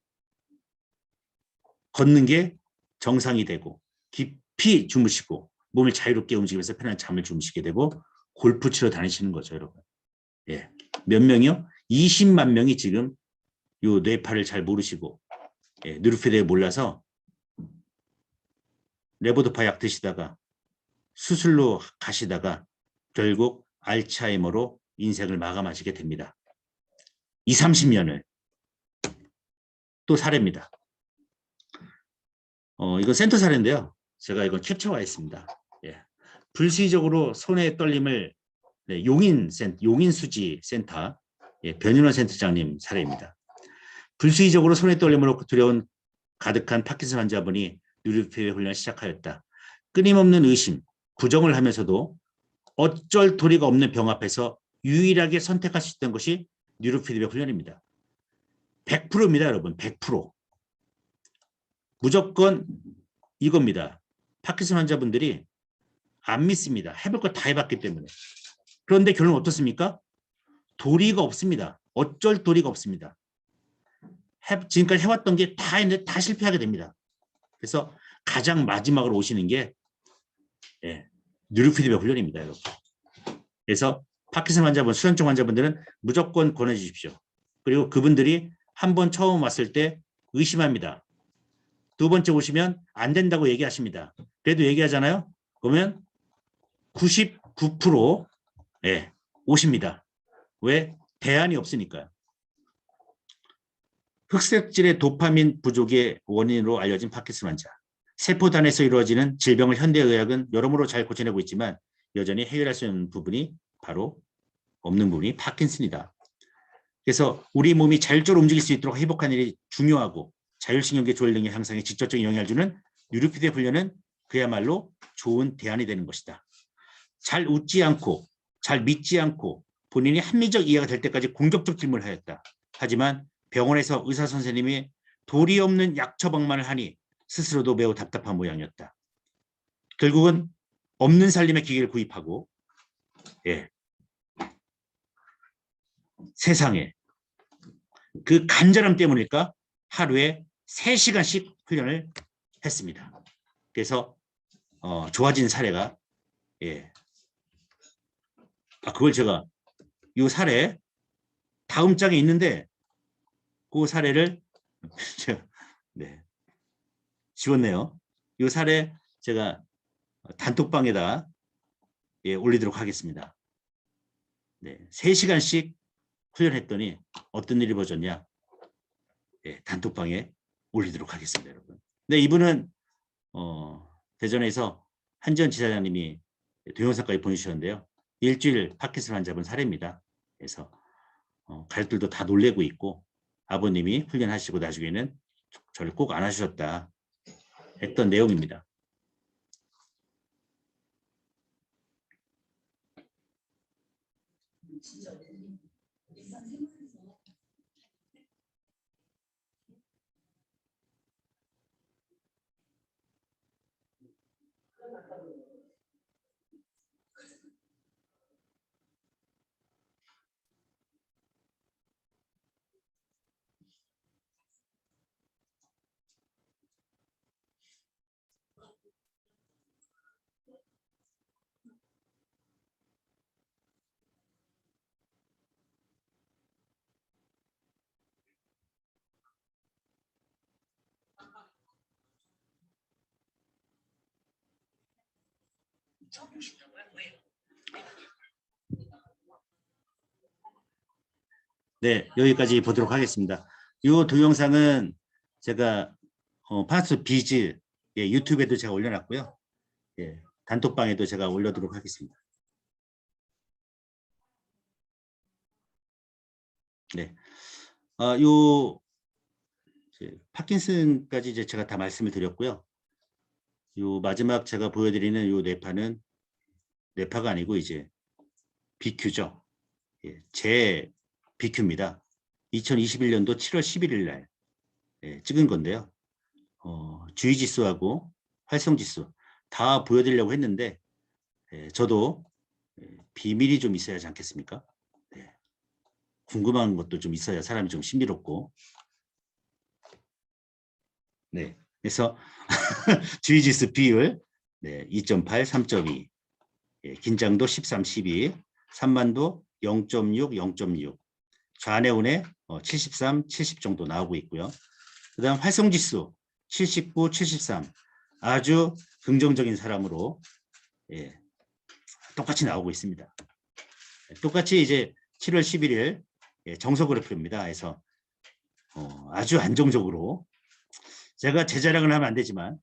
걷는 게 정상이 되고 깊이 주무시고 몸을 자유롭게 움직이면서 편안한 잠을 주무시게 되고 골프 치러 다니시는 거죠, 여러분. 예, 몇 명이요? 20만 명이 지금 요 뇌파를 잘 모르시고 예, 뉴로피드에 몰라서 레보도파 약 드시다가 수술로 가시다가 결국 알츠하이머로 인생을 마감하시게 됩니다. 20, 30년을 또 사례입니다. 이건 센터 사례인데요. 제가 이건 캡처가 했습니다. 예. 불시적으로 손의 떨림을 네, 용인수지 센터 예, 변윤원 센터장님 사례입니다. 불시적으로 손의 떨림으로 두려운 가득한 파킨슨 환자분이 뉴로피드 훈련을 시작하였다. 끊임없는 의심, 부정을 하면서도 어쩔 도리가 없는 병 앞에서 유일하게 선택할 수 있던 것이 뉴로피드백 훈련입니다. 100%입니다, 여러분. 100%. 무조건 이겁니다. 파킨슨 환자분들이 안 믿습니다. 해볼 거 다 해봤기 때문에. 그런데 결론은 어떻습니까? 도리가 없습니다. 어쩔 도리가 없습니다. 지금까지 해왔던 게 다 했는데 다 실패하게 됩니다. 그래서 가장 마지막으로 오시는 게 예, 뉴로피드백 훈련입니다, 여러분. 그래서 파킨슨 환자분, 수현증 환자분들은 무조건 권해주십시오. 그리고 그분들이 한 번 처음 왔을 때 의심합니다. 두 번째 오시면 안 된다고 얘기하십니다. 그래도 얘기하잖아요. 그러면 99% 예, 오십니다. 왜? 대안이 없으니까요. 흑색질의 도파민 부족의 원인으로 알려진 파킨슨 환자. 세포단에서 이루어지는 질병을 현대의학은 여러모로 잘 고쳐내고 있지만 여전히 해결할 수 있는 부분이 바로 없는 부분이 파킨슨이다. 그래서 우리 몸이 자율적으로 움직일 수 있도록 회복하는 일이 중요하고 자율신경계 조절 능력 향상에 직접적인 영향을 주는 뉴로피드 훈련은 그야말로 좋은 대안이 되는 것이다. 잘 웃지 않고 잘 믿지 않고 본인이 합리적 이해가 될 때까지 공격적 질문을 하였다. 하지만 병원에서 의사 선생님이 도리 없는 약 처방만을 하니 스스로도 매우 답답한 모양이었다. 결국은 없는 살림의 기계를 구입하고 예, 세상에 그 간절함 때문일까 하루에 3시간씩 훈련을 했습니다. 그래서 좋아진 사례가 예. 그걸 제가 이 사례 다음 장에 있는데 그 사례를 네, 지웠네요. 이 사례 제가 단톡방에다 예, 올리도록 하겠습니다. 네, 3시간씩 훈련했더니 어떤 일이 벌어졌냐? 예, 단톡방에 올리도록 하겠습니다, 여러분. 네, 이분은 대전에서 한지원 지사장님이 동영상까지 보내주셨는데요. 일주일 파킨슨 환자분 사례입니다. 그래서 가족들도 다 놀래고 있고 아버님이 훈련하시고 나중에는 저를 꼭 안아주셨다 했던 내용입니다. 네, 여기까지 보도록 하겠습니다. 이 동영상은 제가 파스 비즈 예, 유튜브에도 제가 올려놨고요. 예, 단톡방에도 제가 올려도록 하겠습니다. 네, 요 파킨슨까지 이제 제가 다 말씀을 드렸고요. 요 마지막 제가 보여드리는 요 뇌파는 뇌파가 아니고 이제 BQ죠. 예, 제 BQ입니다. 2021년도 7월 11일 날 예, 찍은 건데요. 주의 지수하고 활성 지수 다 보여드리려고 했는데 저도 비밀이 좀 있어야 하지 않겠습니까? 네. 궁금한 것도 좀 있어야 사람이 좀 신비롭고. 네. 그래서 주의 지수 비율 2.8, 3.2, 긴장도 13, 12, 산만도 0.6, 0.6, 좌뇌운에 73, 70 정도 나오고 있고요. 그다음 활성지수 79, 73 아주 긍정적인 사람으로 똑같이 나오고 있습니다. 똑같이 이제 7월 11일 정석 그래프입니다. 그래서 아주 안정적으로 제가 제 자랑을 하면 안 되지만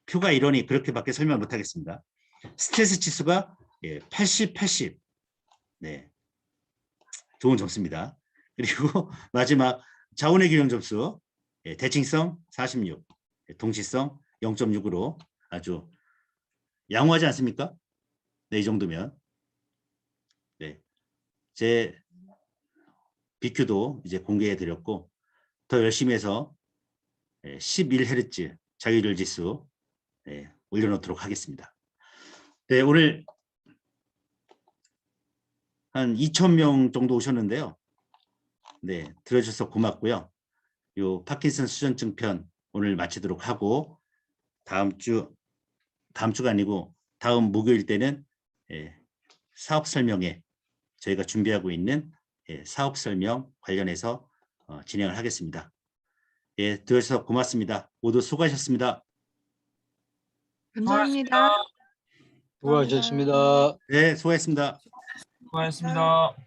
표가 이러니 그렇게밖에 설명 못 하겠습니다. 스트레스 지수가 80, 80 네, 좋은 점수입니다. 그리고 마지막 자원의 균형 점수 대칭성 46, 동시성 0.6으로 아주 양호하지 않습니까? 네, 이 정도면 네, 제 BQ도 이제 공개해 드렸고 더 열심히 해서 11Hz 자율 지수 올려놓도록 하겠습니다. 네, 오늘 한 2,000명 정도 오셨는데요. 네, 들어주셔서 고맙고요. 요 파킨슨 수전증 편 오늘 마치도록 하고 다음 주가 아니고 다음 목요일 때는 사업 설명회 저희가 준비하고 있는 사업 설명 관련해서 진행을 하겠습니다. 예, 들어주셔서 고맙습니다. 모두 수고하셨습니다. 감사합니다. 수고하셨습니다. 감사합니다. 수고하셨습니다. 네, 수고하셨습니다. 수고하셨습니다.